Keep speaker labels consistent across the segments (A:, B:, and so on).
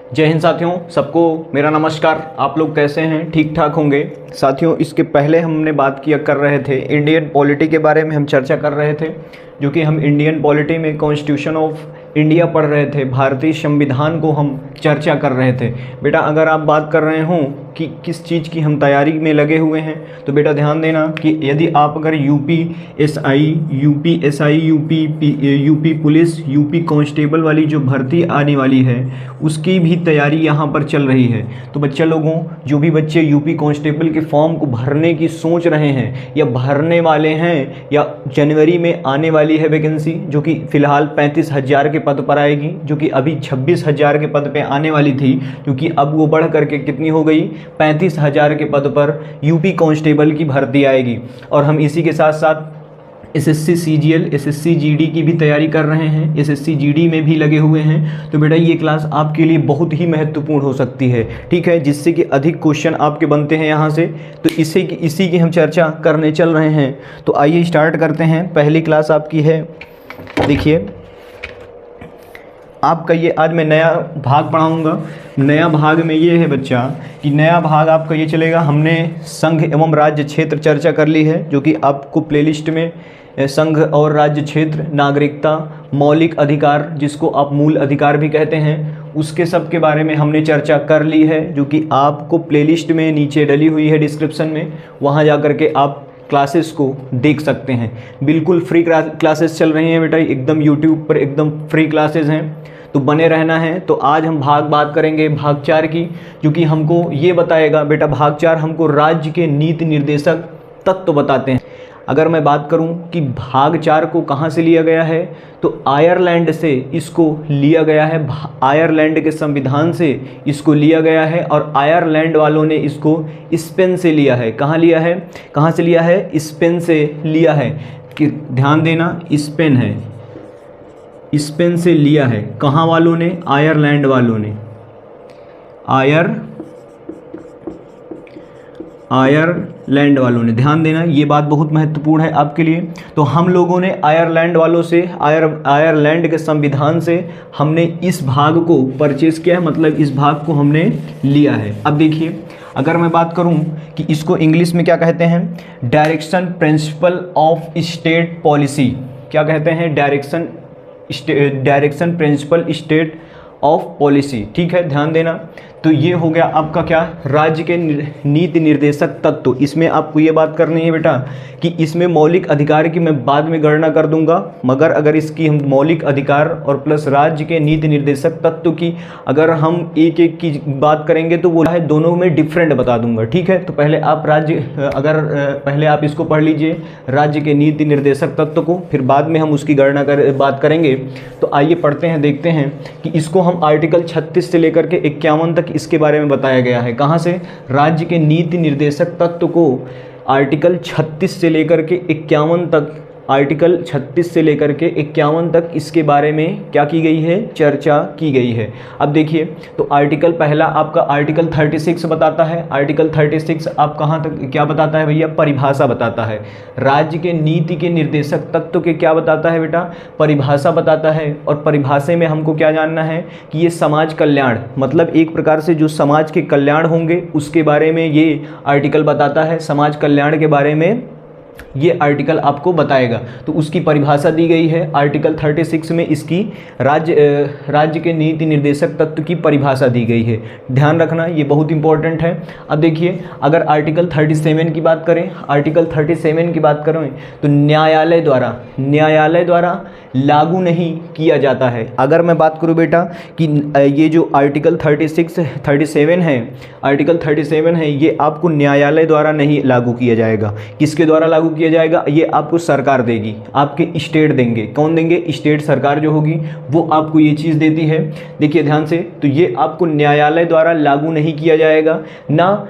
A: जय हिंद साथियों, सबको मेरा नमस्कार। आप लोग कैसे हैं? ठीक ठाक होंगे। साथियों, इसके पहले हमने बात किया कर रहे थे इंडियन पॉलिटी के बारे में, हम चर्चा कर रहे थे, जो कि हम इंडियन पॉलिटी में कॉन्स्टिट्यूशन ऑफ इंडिया पढ़ रहे थे, भारतीय संविधान को हम चर्चा कर रहे थे। बेटा अगर आप बात कर रहे हों कि किस चीज़ की हम तैयारी में लगे हुए हैं, तो बेटा ध्यान देना कि यदि आप अगर UPSI, UP police, UP constable वाली जो भर्ती आने वाली है उसकी भी तैयारी यहाँ पर चल रही है, तो बच्चे लोगों, जो भी बच्चे यूपी कांस्टेबल के फॉर्म को भरने की सोच रहे हैं या भरने वाले हैं, या जनवरी में आने वाली है वैकेंसी जो कि फ़िलहाल 35,000 के पद पर आएगी, जो कि अभी 26,000 के पद पे आने वाली थी, क्योंकि अब वो बढ़ करके कितनी हो गई, 35,000 के पद पर यूपी कांस्टेबल की भर्ती आएगी। और हम इसी के साथ साथ एसएससी सीजीएल, एसएससी जीडी की भी तैयारी कर रहे हैं, एसएससी जीडी में भी लगे हुए हैं। तो बेटा ये क्लास आपके लिए बहुत ही महत्वपूर्ण हो सकती है, ठीक है, जिससे कि अधिक क्वेश्चन आपके बनते हैं यहाँ से। तो इसी की हम चर्चा करने चल रहे हैं। तो आइए स्टार्ट करते हैं। पहली क्लास आपकी है, देखिए आपका ये आज मैं नया भाग पढ़ाऊंगा। नया भाग में ये है बच्चा कि नया भाग आपका ये चलेगा, हमने संघ एवं राज्य क्षेत्र चर्चा कर ली है, जो कि आपको प्लेलिस्ट में संघ और राज्य क्षेत्र, नागरिकता, मौलिक अधिकार जिसको आप मूल अधिकार भी कहते हैं, उसके सब के बारे में हमने चर्चा कर ली है, जो कि आपको प्लेलिस्ट में नीचे डली हुई है डिस्क्रिप्शन में, वहाँ जा कर के आप क्लासेस को देख सकते हैं। बिल्कुल फ्री क्लासेस चल रही हैं बेटा, एकदम यूट्यूब पर एकदम फ्री क्लासेस हैं, तो बने रहना है। तो आज हम बात करेंगे भाग 4 की, जो कि हमको ये बताएगा बेटा, भाग 4 हमको राज्य के नीति निर्देशक तत्व बताते हैं। अगर मैं बात करूं कि भाग 4 को कहां से लिया गया है, तो आयरलैंड से इसको लिया गया है, आयरलैंड के संविधान से इसको लिया गया है, और आयरलैंड वालों ने इसको स्पेन से लिया है। कहाँ लिया है, कहाँ से लिया है? स्पेन से लिया है। कि ध्यान देना, स्पेन है, स्पेन से लिया है। कहाँ वालों ने? आयरलैंड वालों ने, आयरलैंड वालों ने। ध्यान देना, ये बात बहुत महत्वपूर्ण है आपके लिए। तो हम लोगों ने आयरलैंड वालों से, आयरलैंड के संविधान से हमने इस भाग को परचेज किया है, मतलब इस भाग को हमने लिया है। अब देखिए, अगर मैं बात करूं कि इसको इंग्लिश में क्या कहते हैं, direction principle of state policy. क्या कहते हैं? Direction principle state of policy, ठीक है, ध्यान देना। तो ये हो गया आपका क्या, राज्य के नीति निर्देशक तत्व। इसमें आपको ये बात करनी है बेटा कि इसमें मौलिक अधिकार की मैं बाद में गणना कर दूंगा, मगर अगर इसकी हम मौलिक अधिकार और प्लस राज्य के नीति निर्देशक तत्व की अगर हम एक एक की बात करेंगे तो वो है दोनों में डिफरेंट बता दूंगा, ठीक है। तो पहले आप पहले आप इसको पढ़ लीजिए, राज्य के नीति निर्देशक तत्व को, फिर बाद में हम उसकी गणना बात करेंगे। तो आइए पढ़ते हैं, देखते हैं कि इसको हम आर्टिकल 36 से लेकर के 51 तक इसके बारे में बताया गया है। कहाँ से? राज्य के नीति निर्देशक तत्व को आर्टिकल 36 से लेकर के 51 तक, आर्टिकल 36 से लेकर के 51 तक इसके बारे में क्या की गई है, चर्चा की गई है। अब देखिए, तो आर्टिकल पहला आपका आर्टिकल 36 बताता है। आर्टिकल 36 आप कहाँ तक क्या बताता है भैया? परिभाषा बताता है। राज्य के नीति के निर्देशक तत्व के क्या बताता है बेटा? परिभाषा बताता है। और परिभाषा में हमको क्या जानना है कि ये समाज कल्याण, मतलब एक प्रकार से जो समाज के कल्याण होंगे उसके बारे में ये आर्टिकल बताता है। समाज कल्याण के बारे में ये आर्टिकल आपको बताएगा। तो उसकी परिभाषा दी गई है आर्टिकल 36 में, इसकी राज्य के नीति निर्देशक तत्व की परिभाषा दी गई है। ध्यान रखना, ये बहुत इंपॉर्टेंट है। अब देखिए, अगर आर्टिकल 37 की बात करें, आर्टिकल 37 की बात करें तो न्यायालय द्वारा लागू नहीं किया जाता है। अगर मैं बात करूं बेटा कि ये जो आर्टिकल 37 है, आर्टिकल 37 है, ये आपको न्यायालय द्वारा नहीं लागू किया जाएगा। किसके द्वारा लागू किया जाएगा? ये आपको सरकार देगी, आपके स्टेट देंगे। कौन देंगे? स्टेट सरकार जो होगी वो आपको ये चीज़ देती है। देखिए ध्यान से, तो ये आपको न्यायालय द्वारा लागू नहीं किया जाएगा, ना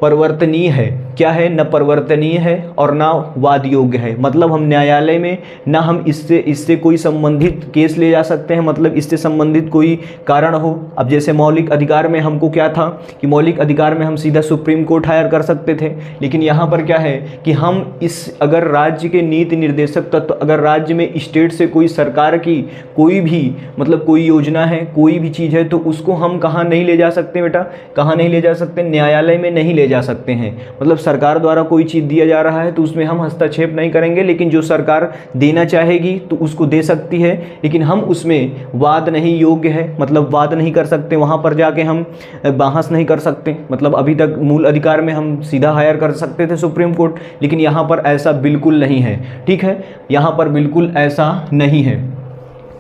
A: परिवर्तनीय है। क्या है, न परिवर्तनीय है और ना वाद योग्य है। मतलब हम न्यायालय में ना हम इससे कोई संबंधित केस ले जा सकते हैं, मतलब इससे संबंधित कोई कारण हो। अब जैसे मौलिक अधिकार में हमको क्या था कि मौलिक अधिकार में हम सीधा सुप्रीम कोर्ट हायर कर सकते थे, लेकिन यहाँ पर क्या है कि हम अगर राज्य के नीति निर्देशक तत्व, अगर राज्य में स्टेट से कोई सरकार की कोई भी मतलब कोई योजना है, कोई भी चीज़ है, तो उसको हम कहाँ नहीं ले जा सकते बेटा, कहाँ नहीं ले जा सकते, न्यायालय में नहीं ले जा सकते हैं। मतलब सरकार द्वारा कोई चीज़ दिया जा रहा है तो उसमें हम हस्तक्षेप नहीं करेंगे, लेकिन जो सरकार देना चाहेगी तो उसको दे सकती है, लेकिन हम उसमें वाद नहीं योग्य है, मतलब वाद नहीं कर सकते, वहाँ पर जाके हम बहस नहीं कर सकते। मतलब अभी तक मूल अधिकार में हम सीधा हायर कर सकते थे सुप्रीम कोर्ट, लेकिन यहाँ पर ऐसा बिल्कुल नहीं है। ठीक है, यहाँ पर बिल्कुल ऐसा नहीं है।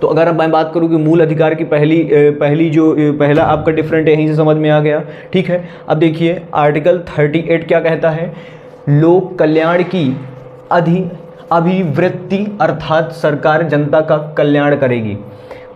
A: तो अगर अब मैं बात करूँ कि मूल अधिकार की पहला आपका डिफरेंट यहीं से समझ में आ गया। ठीक है, अब देखिए आर्टिकल 38 क्या कहता है, लोक कल्याण की अभिवृत्ति अर्थात सरकार जनता का कल्याण करेगी।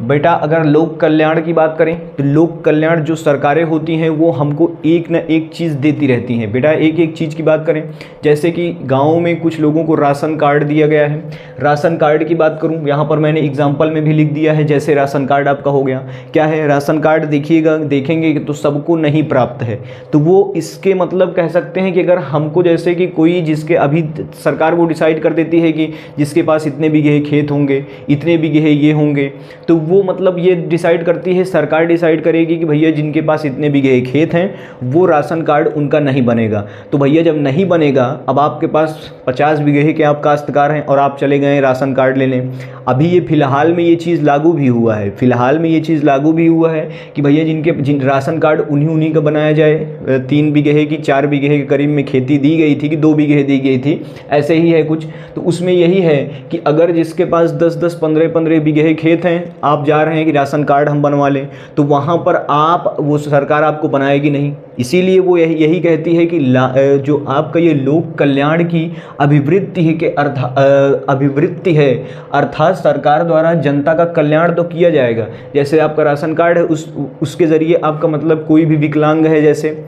A: बेटा अगर लोक कल्याण की बात करें तो लोक कल्याण जो सरकारें होती हैं वो हमको एक न एक चीज़ देती रहती हैं। बेटा एक एक चीज़ की बात करें, जैसे कि गाँव में कुछ लोगों को राशन कार्ड दिया गया है। राशन कार्ड की बात करूं, यहाँ पर मैंने एग्जाम्पल में भी लिख दिया है, जैसे राशन कार्ड आपका हो गया, क्या है राशन कार्ड देखेंगे तो सबको नहीं प्राप्त है। तो वो इसके मतलब कह सकते हैं कि अगर हमको जैसे कि कोई जिसके अभी सरकार वो डिसाइड कर देती है कि जिसके पास इतने बीघे खेत होंगे, इतने बीघे ये होंगे, तो वो मतलब ये डिसाइड करती है, सरकार डिसाइड करेगी कि भैया जिनके पास इतने बीघे खेत हैं वो राशन कार्ड उनका नहीं बनेगा। तो भैया जब नहीं बनेगा, अब आपके पास 50 बीघे के आप काश्तकार हैं और आप चले गए राशन कार्ड लेने। अभी ये फिलहाल में ये चीज़ लागू भी हुआ है, कि भैया जिन राशन कार्ड उन्हीं का बनाया जाए। 3 बीघे की 4 बीघे के करीब में खेती दी गई थी कि 2 बीघे दी गई थी, ऐसे ही है कुछ। तो उसमें यही है कि अगर जिसके पास 10-10, 15-15 बीघे खेत हैं, आप जा रहे हैं कि राशन कार्ड हम बनवा लें, तो वहाँ पर वो सरकार आपको बनाएगी नहीं। इसीलिए वो यही कहती है कि जो आपका ये लोक कल्याण की अभिवृत्ति है, अर्थात सरकार द्वारा जनता का कल्याण तो किया जाएगा। जैसे आपका राशन कार्ड है, उसके ज़रिए आपका मतलब कोई भी विकलांग है, जैसे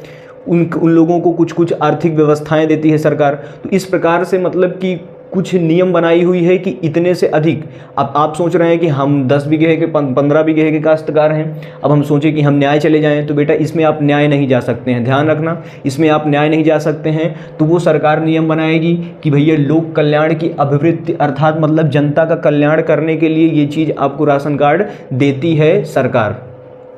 A: उन लोगों को कुछ आर्थिक व्यवस्थाएं देती है सरकार। तो इस प्रकार से मतलब कि कुछ नियम बनाई हुई है कि इतने से अधिक। अब आप सोच रहे हैं कि हम 10 बीघे के 15 बीघे के काश्तकार हैं, अब हम सोचें कि हम न्याय चले जाएं, तो बेटा इसमें आप न्याय नहीं जा सकते हैं, ध्यान रखना, इसमें आप न्याय नहीं जा सकते हैं। तो वो सरकार नियम बनाएगी कि भैया लोक कल्याण की अभिवृत्ति अर्थात मतलब जनता का कल्याण करने के लिए ये चीज़ आपको राशन कार्ड देती है सरकार,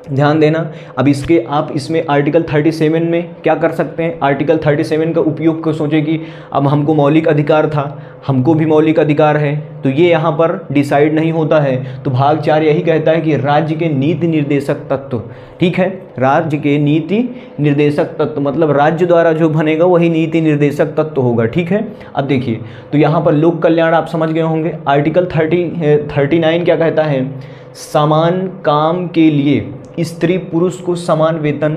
A: ध्यान देना। अब आप इसमें आर्टिकल 37 में क्या कर सकते हैं, आर्टिकल 37 का उपयोग को सोचें कि अब हमको मौलिक अधिकार था, हमको भी मौलिक अधिकार है, तो ये यहाँ पर डिसाइड नहीं होता है। तो भाग 4 यही कहता है कि राज्य के नीति निर्देशक तत्व, ठीक है, राज्य के नीति निर्देशक तत्व मतलब राज्य द्वारा जो बनेगा वही नीति निर्देशक तत्व होगा। ठीक है, अब देखिए तो यहाँ पर लोक कल्याण आप समझ गए होंगे। आर्टिकल 39 क्या कहता है, समान काम के लिए स्त्री पुरुष को समान वेतन,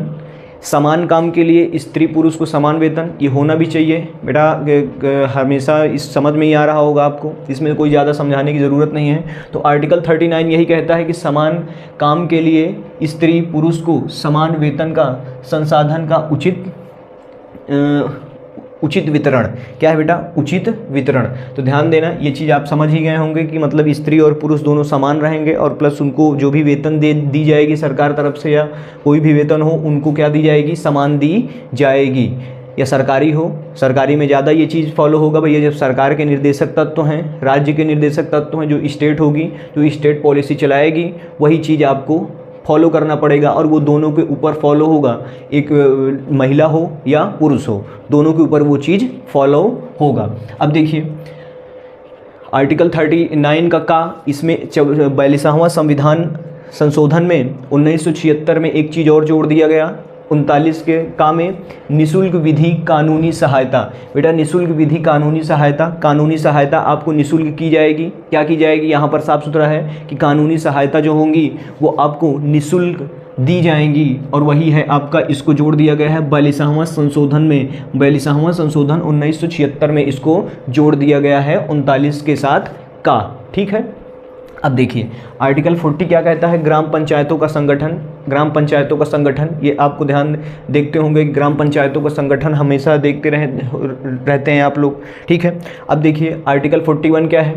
A: समान काम के लिए स्त्री पुरुष को समान वेतन, ये होना भी चाहिए बेटा, हमेशा इस समझ में ही आ रहा होगा आपको, इसमें कोई ज़्यादा समझाने की ज़रूरत नहीं है। तो आर्टिकल 39 यही कहता है कि समान काम के लिए स्त्री पुरुष को समान वेतन का संसाधन का उचित वितरण, क्या है बेटा, उचित वितरण। तो ध्यान देना, ये चीज़ आप समझ ही गए होंगे कि मतलब स्त्री और पुरुष दोनों समान रहेंगे और प्लस उनको जो भी वेतन दी जाएगी सरकार तरफ से या कोई भी वेतन हो उनको क्या दी जाएगी, समान दी जाएगी। या सरकारी हो, सरकारी में ज़्यादा ये चीज़ फॉलो होगा भैया, जब सरकार के निर्देशक तत्व हैं, राज्य के निर्देशक तत्व हैं, जो स्टेट होगी, जो स्टेट पॉलिसी चलाएगी वही चीज़ आपको फॉलो करना पड़ेगा और वो दोनों के ऊपर फॉलो होगा, एक महिला हो या पुरुष हो, दोनों के ऊपर वो चीज़ फॉलो होगा। अब देखिए आर्टिकल 39 का इसमें 42वां संविधान संशोधन में 1976 में एक चीज़ और जोड़ दिया गया, 39 के का में निःशुल्क विधि कानूनी सहायता। बेटा निःशुल्क विधि कानूनी सहायता आपको निःशुल्क की जाएगी। क्या की जाएगी, यहाँ पर साफ सुथरा है कि कानूनी सहायता जो होंगी वो आपको निःशुल्क दी जाएंगी और वही है आपका, इसको जोड़ दिया गया है 42वां संशोधन में, 42वां संशोधन 1976 में इसको जोड़ दिया गया है 39 के साथ का। ठीक है, अब देखिए आर्टिकल 40 क्या कहता है, ग्राम पंचायतों का संगठन। ग्राम पंचायतों का संगठन, ये आपको ध्यान देखते होंगे, ग्राम पंचायतों का संगठन हमेशा देखते रहते हैं आप लोग, ठीक है। अब देखिए आर्टिकल 41 क्या है,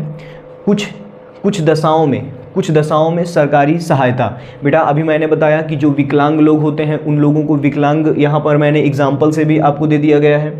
A: कुछ दशाओं में सरकारी सहायता। बेटा अभी मैंने बताया कि जो विकलांग लोग होते हैं उन लोगों को विकलांग, यहाँ पर मैंने एग्जाम्पल से भी आपको दे दिया गया है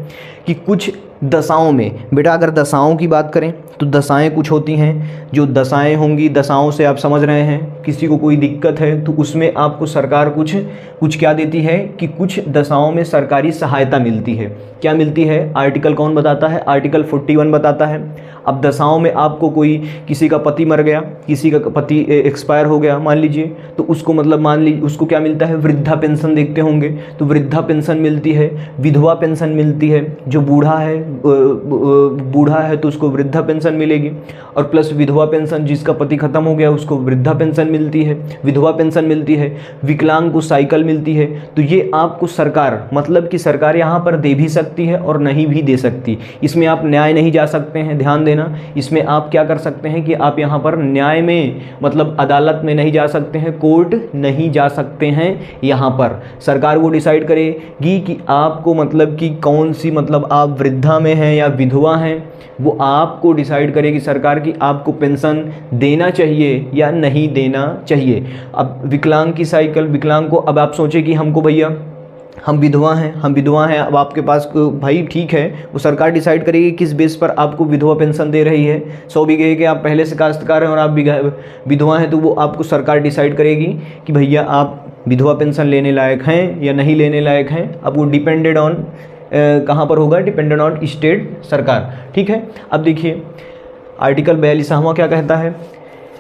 A: कि कुछ दशाओं में। बेटा अगर दशाओं की बात करें तो दशाएं कुछ होती हैं, जो दशाएं होंगी, दशाओं से आप समझ रहे हैं, किसी को कोई दिक्कत है तो उसमें आपको सरकार कुछ क्या देती है कि कुछ दशाओं में सरकारी सहायता मिलती है। क्या मिलती है, आर्टिकल कौन बताता है, आर्टिकल 41 बताता है। अब दशाओं में आपको कोई, किसी का पति मर गया, किसी का पति एक्सपायर हो गया मान लीजिए, तो उसको मतलब मान लीजिए उसको क्या मिलता है, वृद्धा पेंशन देखते होंगे, तो वृद्धा पेंशन मिलती है, विधवा पेंशन मिलती है, जो बूढ़ा है तो उसको वृद्धा पेंशन मिलेगी, और प्लस विधवा पेंशन, जिसका पति खत्म हो गया उसको वृद्धा पेंशन मिलती है, विधवा पेंशन मिलती है, विकलांग को साइकिल मिलती है। तो ये आपको सरकार, मतलब कि सरकार यहाँ पर दे भी सकती है और नहीं भी दे सकती। इसमें आप न्याय नहीं जा सकते हैं, ध्यान देना। इसमें आप क्या कर सकते हैं कि आप यहाँ पर न्याय में, मतलब अदालत में नहीं जा सकते हैं, कोर्ट नहीं जा सकते हैं। यहाँ पर सरकार वो डिसाइड करेगी कि आपको मतलब कि कौन सी, मतलब आप वृद्धा में हैं या विधवा हैं, वो आपको डिसाइड करेगी सरकार की आपको पेंशन देना चाहिए या नहीं देना चाहिए। अब विकलांग की साइकिल, विकलांग को, अब आप सोचें कि हमको भैया हम विधवा हैं, अब आपके पास भाई ठीक है, वो सरकार डिसाइड करेगी किस बेस पर आपको विधवा पेंशन दे रही है। 100 बीघे के आप पहले से काश्तकार हैं और आप विधवा हैं, तो वो आपको सरकार डिसाइड करेगी कि भैया आप विधवा पेंशन लेने लायक हैं या नहीं लेने लायक हैं। अब वो डिपेंडेड ऑन कहाँ पर होगा, डिपेंडेड ऑन स्टेट सरकार, ठीक है। अब देखिए आर्टिकल 42वां क्या कहता है,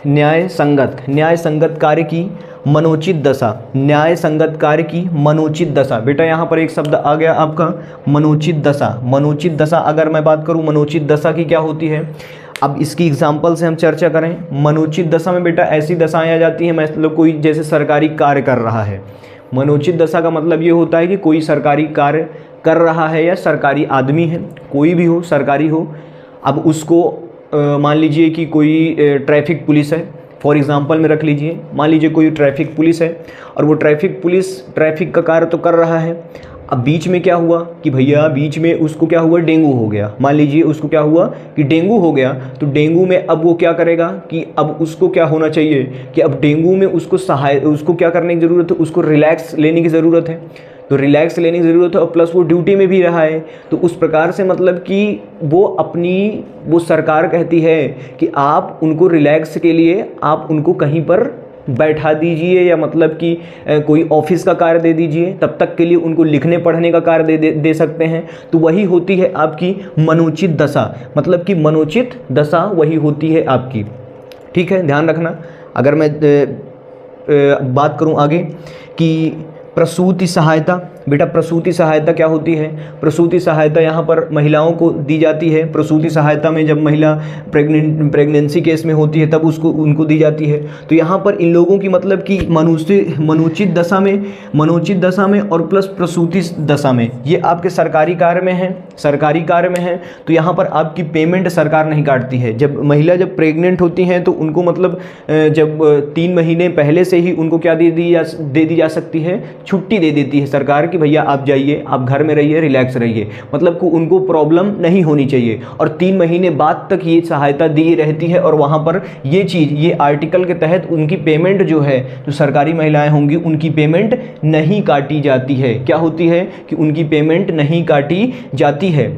A: न्याय संगत कार्य की मनोचित दशा, न्याय संगत कार्य की मनोचित दशा। बेटा यहाँ पर एक शब्द आ गया आपका मनोचित दशा। अगर मैं बात करूँ मनोचित दशा की क्या होती है, अब इसकी एग्जाम्पल से हम चर्चा करें। मनोचित दशा में बेटा ऐसी दशाएं आ जाती हैं, मतलब कोई जैसे सरकारी कार्य कर रहा है। मनोचित दशा का मतलब ये होता है कि कोई सरकारी कार्य कर रहा है या सरकारी आदमी है, कोई भी हो, सरकारी हो। अब उसको मान लीजिए कि कोई ट्रैफिक पुलिस है, फॉर एग्जांपल में रख लीजिए, मान लीजिए कोई ट्रैफिक पुलिस है और वो ट्रैफिक पुलिस ट्रैफिक का कार्य तो कर रहा है। अब बीच में क्या हुआ कि भैया बीच में उसको क्या हुआ, डेंगू हो गया। मान लीजिए उसको क्या हुआ कि डेंगू हो गया, तो डेंगू में अब वो क्या करेगा कि अब उसको क्या होना चाहिए कि अब डेंगू में उसको क्या करने की ज़रूरत है, उसको रिलैक्स लेने की ज़रूरत है। तो रिलैक्स लेने की ज़रूरत है और प्लस वो ड्यूटी में भी रहा है, तो उस प्रकार से मतलब कि वो सरकार कहती है कि आप उनको रिलैक्स के लिए आप उनको कहीं पर बैठा दीजिए या मतलब कि कोई ऑफिस का कार्य दे दीजिए, तब तक के लिए उनको लिखने पढ़ने का कार्य दे सकते हैं। तो वही होती है आपकी मनोचित दशा, मतलब कि मनोचित दशा वही होती है आपकी, ठीक है, ध्यान रखना। अगर मैं बात करूं आगे कि प्रसूति सहायता, बेटा प्रसूति सहायता क्या होती है, प्रसूति सहायता यहाँ पर महिलाओं को दी जाती है। प्रसूति सहायता में जब महिला प्रेगनेंसी केस में होती है तब उनको दी जाती है। तो यहाँ पर इन लोगों की मतलब कि मनोचित दशा में और प्लस प्रसूति दशा में, ये आपके सरकारी कार्य में है, तो यहाँ पर आपकी पेमेंट सरकार नहीं काटती है। जब महिला जब प्रेग्नेंट होती हैं तो उनको मतलब जब 3 महीने पहले से ही उनको क्या दे दी जा सकती है, छुट्टी दे देती है सरकार कि भैया आप जाइए, आप घर में रहिए, रिलैक्स रहिए, मतलब कि उनको प्रॉब्लम नहीं होनी चाहिए। और 3 महीने बाद तक ये सहायता दी रहती है और वहाँ पर ये आर्टिकल के तहत उनकी पेमेंट जो है, जो सरकारी महिलाएं होंगी उनकी पेमेंट नहीं काटी जाती है। क्या होती है कि उनकी पेमेंट नहीं काटी जाती है।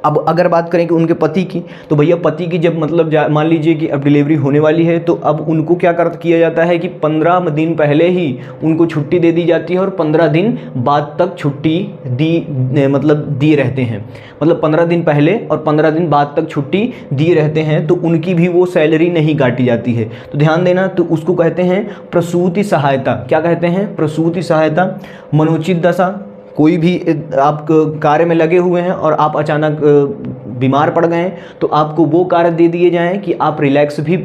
A: अब अगर बात करें कि उनके पति की, तो भैया पति की जब मतलब मान लीजिए कि अब डिलीवरी होने वाली है, तो अब उनको क्या किया जाता है कि 15 दिन पहले ही उनको छुट्टी दे दी जाती है और 15 दिन बाद तक छुट्टी दिए रहते हैं। मतलब 15 दिन पहले और 15 दिन बाद तक छुट्टी दिए रहते हैं, तो उनकी भी वो सैलरी नहीं काटी जाती है। तो ध्यान देना, तो उसको कहते हैं प्रसूति सहायता। क्या कहते हैं, प्रसूति सहायता। मनोचित दशा, कोई भी आप कार्य में लगे हुए हैं और आप अचानक बीमार पड़ गए तो आपको वो कार्य दे दिए जाएं कि आप रिलैक्स भी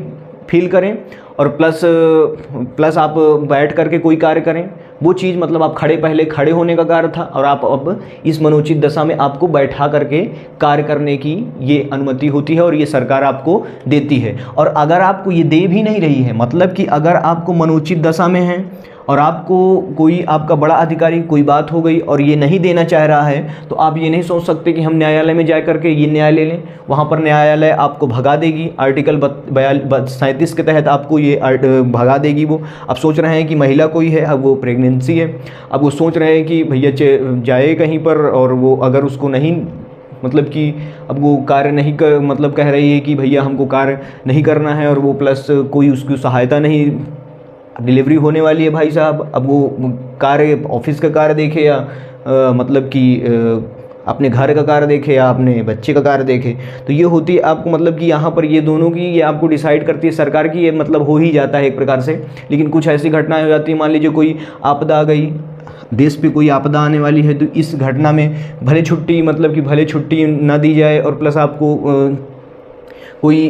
A: फील करें और प्लस आप बैठ करके कोई कार्य करें। वो चीज़ मतलब आप पहले खड़े होने का कार्य था, और आप अब इस मनोचित दशा में आपको बैठा करके कार्य करने की ये अनुमति होती है और ये सरकार आपको देती है। और अगर आपको ये दे भी नहीं रही है, मतलब कि अगर आपको मनोचित दशा में है और आपको कोई आपका बड़ा अधिकारी कोई बात हो गई और ये नहीं देना चाह रहा है, तो आप ये नहीं सोच सकते कि हम न्यायालय में जा करके ये न्याय ले लें। वहाँ पर न्यायालय आपको भगा देगी, आर्टिकल 37 के तहत आपको ये भगा देगी। वो अब सोच रहे हैं कि महिला कोई है, अब वो प्रेगनेंसी है, अब वो सोच रहे हैं कि भैया जाए कहीं पर, और वो अगर उसको नहीं मतलब कि अब वो कार्य नहीं कर मतलब कह रही है कि भैया हमको कार्य नहीं करना है, और वो प्लस कोई उसकी सहायता नहीं, डिलीवरी होने वाली है भाई साहब, अब वो कार्य ऑफिस का कार्य देखे या मतलब कि अपने घर का कार्य देखे या अपने बच्चे का कार्य देखे। तो ये होती है आपको मतलब कि यहाँ पर ये दोनों की ये आपको डिसाइड करती है सरकार की, ये मतलब हो ही जाता है एक प्रकार से। लेकिन कुछ ऐसी घटनाएं हो जाती है, मान लीजिए कोई आपदा आ गई, देश पे कोई आपदा आने वाली है, तो इस घटना में भले छुट्टी मतलब कि भले छुट्टी ना दी जाए, और प्लस आपको कोई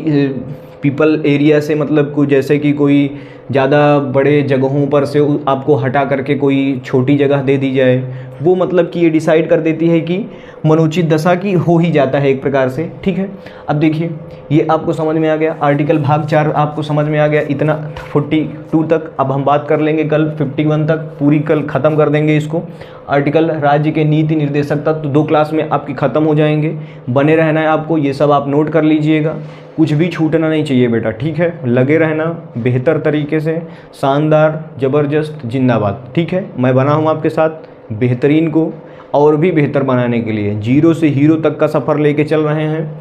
A: पीपल एरिया से मतलब कोई जैसे कि कोई ज़्यादा बड़े जगहों पर से आपको हटा करके कोई छोटी जगह दे दी जाए, वो मतलब कि ये डिसाइड कर देती है कि मनोचित दशा की हो ही जाता है एक प्रकार से। ठीक है, अब देखिए ये आपको समझ में आ गया, आर्टिकल भाग 4 आपको समझ में आ गया इतना 42 तक। अब हम बात कर लेंगे कल 51 तक, पूरी कल ख़त्म कर देंगे इसको। आर्टिकल राज्य के नीति निर्देशक तत्व तो 2 क्लास में आपकी ख़त्म हो जाएंगे। बने रहना है आपको, ये सब आप नोट कर लीजिएगा, कुछ भी छूटना नहीं चाहिए बेटा। ठीक है, लगे रहना बेहतर तरीके से, शानदार, ज़बरदस्त, जिंदाबाद। ठीक है, मैं बना हूँ आपके साथ बेहतरीन को और भी बेहतर बनाने के लिए। 0 से हीरो तक का सफ़र लेके चल रहे हैं,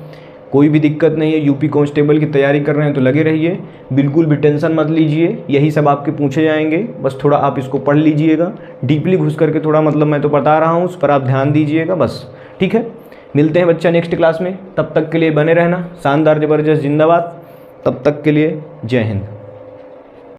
A: कोई भी दिक्कत नहीं है। यूपी कांस्टेबल की तैयारी कर रहे हैं तो लगे रहिए, बिल्कुल भी टेंशन मत लीजिए, यही सब आपके पूछे जाएंगे। बस थोड़ा आप इसको पढ़ लीजिएगा, डीपली घुस करके थोड़ा मतलब मैं तो बता रहा हूँ उस पर आप ध्यान दीजिएगा बस। ठीक है, मिलते हैं बच्चा नेक्स्ट क्लास में, तब तक के लिए बने रहना, शानदार, ज़बरदस्त, जिंदाबाद। तब तक के लिए जय हिंद।